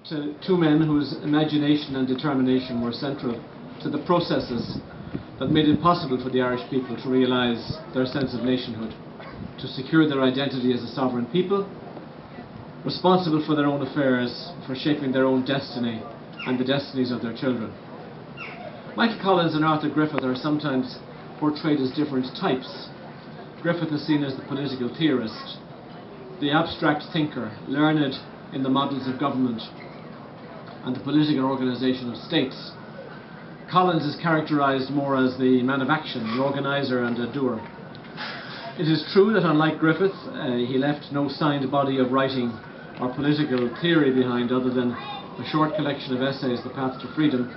To two men whose imagination and determination were central to the processes that made it possible for the Irish people to realise their sense of nationhood, to secure their identity as a sovereign people, responsible for their own affairs, for shaping their own destiny and the destinies of their children. Michael Collins and Arthur Griffith are sometimes portrayed as different types. Griffith is seen as the political theorist, the abstract thinker, learned in the models of government and the political organisation of states. Collins is characterised more as the man of action, the organiser and a doer. It is true that unlike Griffith, he left no signed body of writing or political theory behind other than a short collection of essays, The Path to Freedom.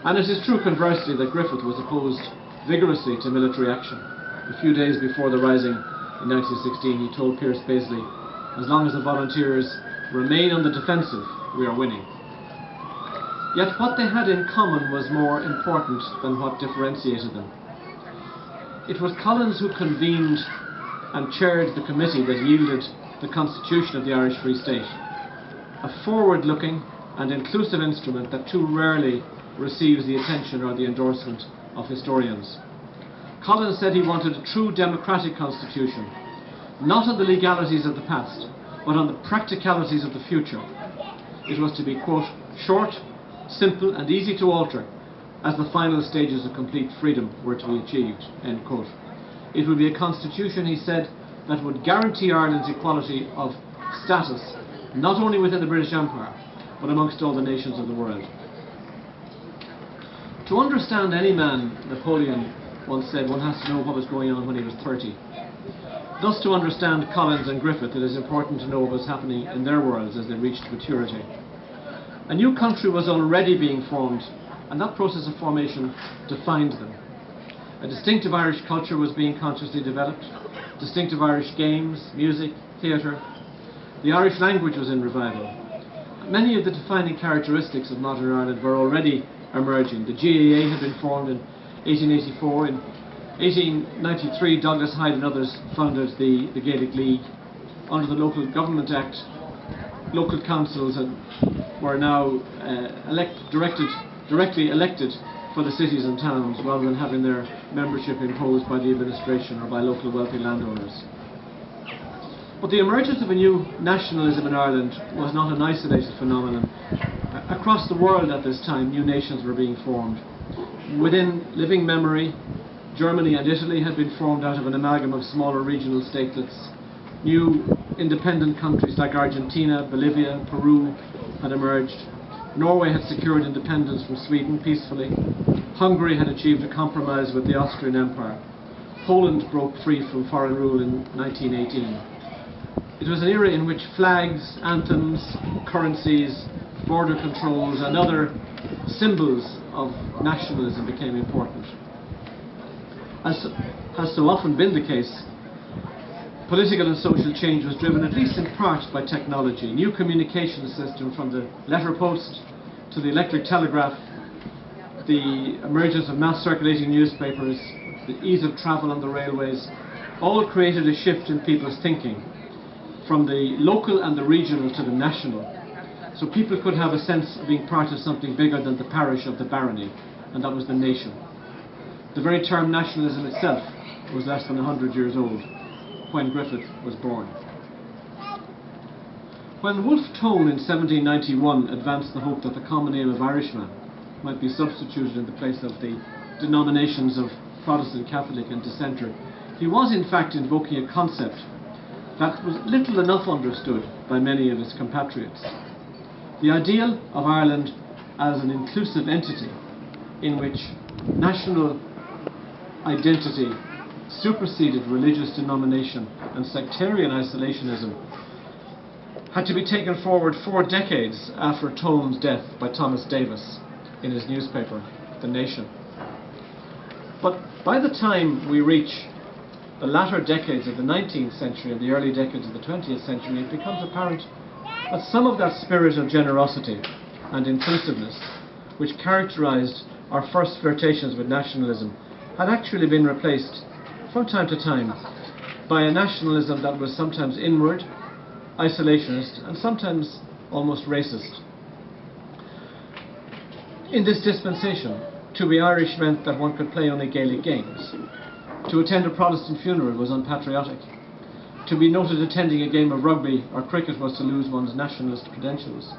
And it is true, conversely, that Griffith was opposed vigorously to military action. A few days before the Rising in 1916, he told Pierce Paisley, "As long as the volunteers remain on the defensive, we are winning." Yet what they had in common was more important than what differentiated them. It was Collins who convened and chaired the committee that yielded the constitution of the Irish Free State, a forward-looking and inclusive instrument that too rarely receives the attention or the endorsement of historians. Collins said he wanted a true democratic constitution, not on the legalities of the past, but on the practicalities of the future. It was to be, quote, short, simple and easy to alter as the final stages of complete freedom were to be achieved, end quote. It would be a constitution, he said, that would guarantee Ireland's equality of status, not only within the British Empire, but amongst all the nations of the world. To understand any man, Napoleon once said, one has to know what was going on when he was 30. Thus, to understand Collins and Griffith, it is important to know what was happening in their worlds as they reached maturity. A new country was already being formed, and that process of formation defined them. A distinctive Irish culture was being consciously developed, distinctive Irish games, music, theatre. The Irish language was in revival. Many of the defining characteristics of modern Ireland were already emerging. The GAA had been formed in 1884. In 1893, Douglas Hyde and others founded the Gaelic League. Under the Local Government Act, local councils were now directly elected for the cities and towns, rather than having their membership imposed by the administration or by local wealthy landowners. But the emergence of a new nationalism in Ireland was not an isolated phenomenon. Across the world at this time, new nations were being formed. Within living memory, Germany and Italy had been formed out of an amalgam of smaller regional statelets. New independent countries like Argentina, Bolivia, Peru had emerged. Norway had secured independence from Sweden peacefully. Hungary had achieved a compromise with the Austrian Empire. Poland broke free from foreign rule in 1918. It was an era in which flags, anthems, currencies, border controls and other symbols of nationalism became important. As has so often been the case, political and social change was driven, at least in part, by technology. New communication system, from the letter post to the electric telegraph, the emergence of mass circulating newspapers, the ease of travel on the railways, all created a shift in people's thinking from the local and the regional to the national. So people could have a sense of being part of something bigger than the parish of the barony, and that was the nation. The very term nationalism itself was less than 100 years old when Griffith was born. When Wolfe Tone in 1791 advanced the hope that the common name of Irishman might be substituted in the place of the denominations of Protestant, Catholic and Dissenter, he was in fact invoking a concept that was little enough understood by many of his compatriots. The ideal of Ireland as an inclusive entity in which national identity superseded religious denomination and sectarian isolationism had to be taken forward 4 decades after Tone's death by Thomas Davis in his newspaper, The Nation. But by the time we reach the latter decades of the 19th century and the early decades of the 20th century, it becomes apparent that some of that spirit of generosity and inclusiveness which characterised our first flirtations with nationalism had actually been replaced from time to time by a nationalism that was sometimes inward, isolationist, and sometimes almost racist. In this dispensation, to be Irish meant that one could play only Gaelic games. To attend a Protestant funeral was unpatriotic. To be noted attending a game of rugby or cricket was to lose one's nationalist credentials.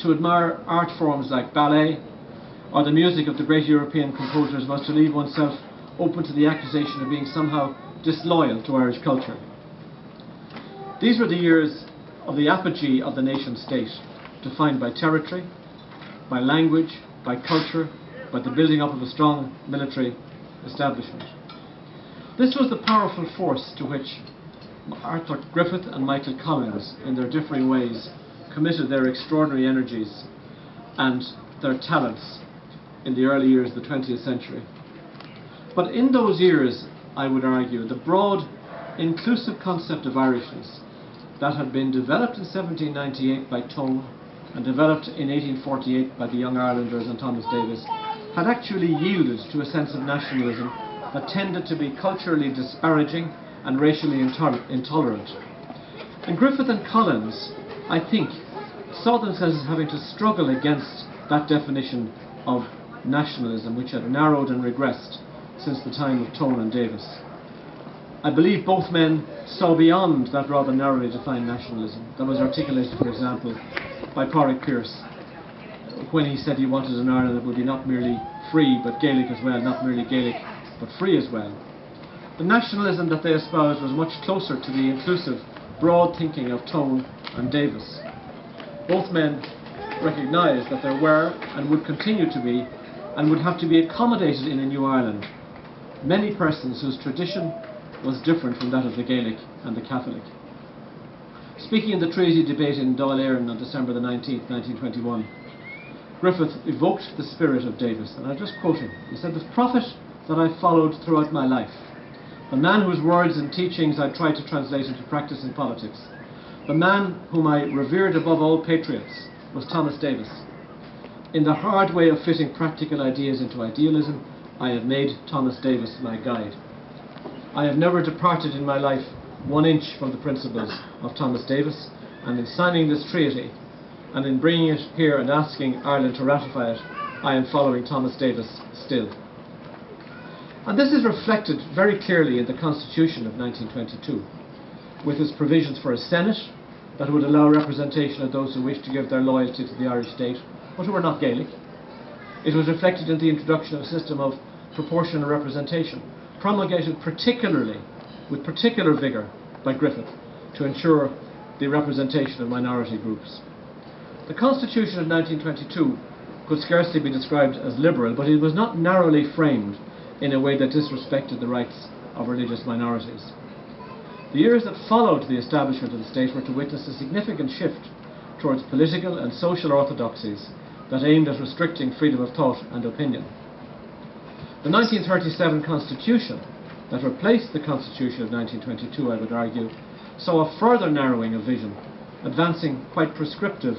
To admire art forms like ballet or the music of the great European composers was to leave oneself open to the accusation of being somehow disloyal to Irish culture. These were the years of the apogee of the nation state, defined by territory, by language, by culture, by the building up of a strong military establishment. This was the powerful force to which Arthur Griffith and Michael Collins, in their differing ways, committed their extraordinary energies and their talents in the early years of the 20th century. But in those years, I would argue, the broad, inclusive concept of Irishness that had been developed in 1798 by Tone and developed in 1848 by the Young Irelanders and Thomas Davis had actually yielded to a sense of nationalism that tended to be culturally disparaging and racially intolerant. And Griffith and Collins, I think, saw themselves as having to struggle against that definition of nationalism, which had narrowed and regressed since the time of Tone and Davis. I believe both men saw beyond that rather narrowly defined nationalism that was articulated, for example, by Pádraig Pearse when he said he wanted an Ireland that would be not merely free but Gaelic as well, not merely Gaelic but free as well. The nationalism that they espoused was much closer to the inclusive, broad thinking of Tone and Davis. Both men recognised that there were and would continue to be and would have to be accommodated in a new Ireland many persons whose tradition was different from that of the Gaelic and the Catholic. Speaking in the Treaty debate in Dáil Éireann on December the 19th, 1921, Griffith evoked the spirit of Davis, and I just quote him. He said, "The prophet that I followed throughout my life, the man whose words and teachings I tried to translate into practice in politics, the man whom I revered above all patriots was Thomas Davis. In the hard way of fitting practical ideas into idealism, I have made Thomas Davis my guide. I have never departed in my life 1 inch from the principles of Thomas Davis, and in signing this treaty and in bringing it here and asking Ireland to ratify it, I am following Thomas Davis still." And this is reflected very clearly in the Constitution of 1922, with its provisions for a Senate that would allow representation of those who wish to give their loyalty to the Irish state, but who are not Gaelic. It was reflected in the introduction of a system of proportional representation, promulgated particularly, with particular vigour, by Griffith, to ensure the representation of minority groups. The Constitution of 1922 could scarcely be described as liberal, but it was not narrowly framed in a way that disrespected the rights of religious minorities. The years that followed the establishment of the state were to witness a significant shift towards political and social orthodoxies that aimed at restricting freedom of thought and opinion. The 1937 Constitution that replaced the Constitution of 1922, I would argue, saw a further narrowing of vision, advancing quite prescriptive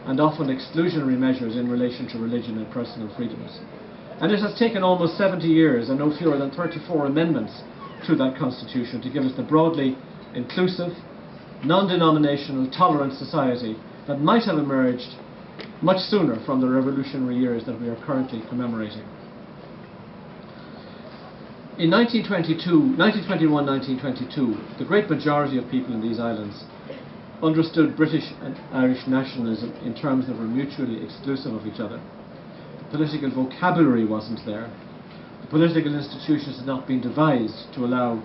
and often exclusionary measures in relation to religion and personal freedoms. And it has taken almost 70 years and no fewer than 34 amendments to that Constitution to give us the broadly inclusive, non-denominational, tolerant society that might have emerged much sooner from the revolutionary years that we are currently commemorating. In 1921-1922, the great majority of people in these islands understood British and Irish nationalism in terms that were mutually exclusive of each other. The political vocabulary wasn't there. The political institutions had not been devised to allow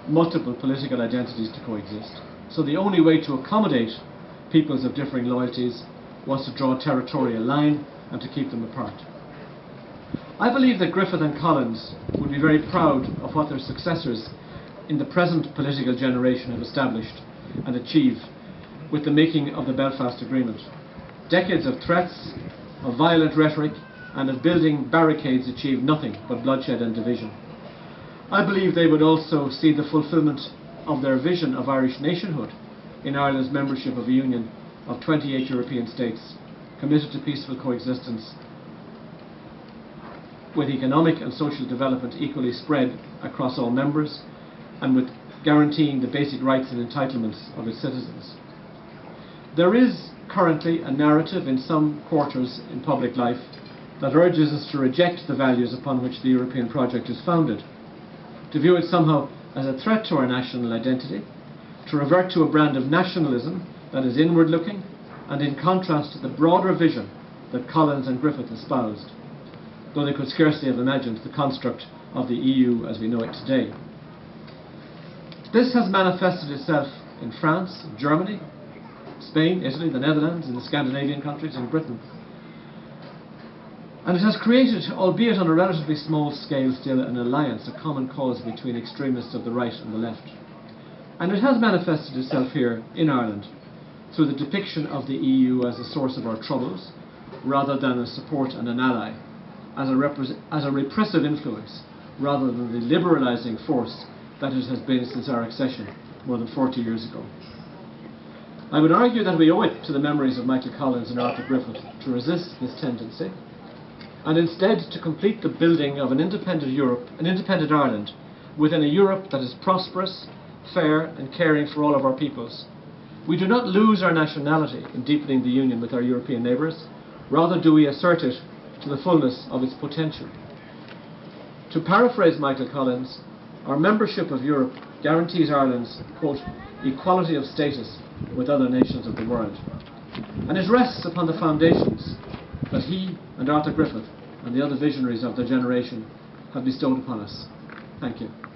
multiple political identities to coexist. So the only way to accommodate peoples of differing loyalties was to draw a territorial line and to keep them apart. I believe that Griffith and Collins would be very proud of what their successors in the present political generation have established and achieved with the making of the Belfast Agreement. Decades of threats, of violent rhetoric, and of building barricades achieved nothing but bloodshed and division. I believe they would also see the fulfilment of their vision of Irish nationhood in Ireland's membership of a union of 28 European states committed to peaceful coexistence, with economic and social development equally spread across all members, and with guaranteeing the basic rights and entitlements of its citizens. There is currently a narrative in some quarters in public life that urges us to reject the values upon which the European project is founded, to view it somehow as a threat to our national identity, to revert to a brand of nationalism that is inward-looking and in contrast to the broader vision that Collins and Griffith espoused, though they could scarcely have imagined the construct of the EU as we know it today. This has manifested itself in France, Germany, Spain, Italy, the Netherlands, in the Scandinavian countries, in Britain. And it has created, albeit on a relatively small scale still, an alliance, a common cause between extremists of the right and the left. And it has manifested itself here in Ireland through the depiction of the EU as a source of our troubles, rather than a support and an ally, as a repressive influence, rather than the liberalising force that it has been since our accession more than 40 years ago. I would argue that we owe it to the memories of Michael Collins and Arthur Griffith to resist this tendency, and instead to complete the building of an independent Europe, an independent Ireland, within a Europe that is prosperous, fair and caring for all of our peoples. We do not lose our nationality in deepening the union with our European neighbours, rather do we assert it to the fullness of its potential. To paraphrase Michael Collins, our membership of Europe guarantees Ireland's, quote, equality of status with other nations of the world. And it rests upon the foundations that he and Arthur Griffith and the other visionaries of their generation have bestowed upon us. Thank you.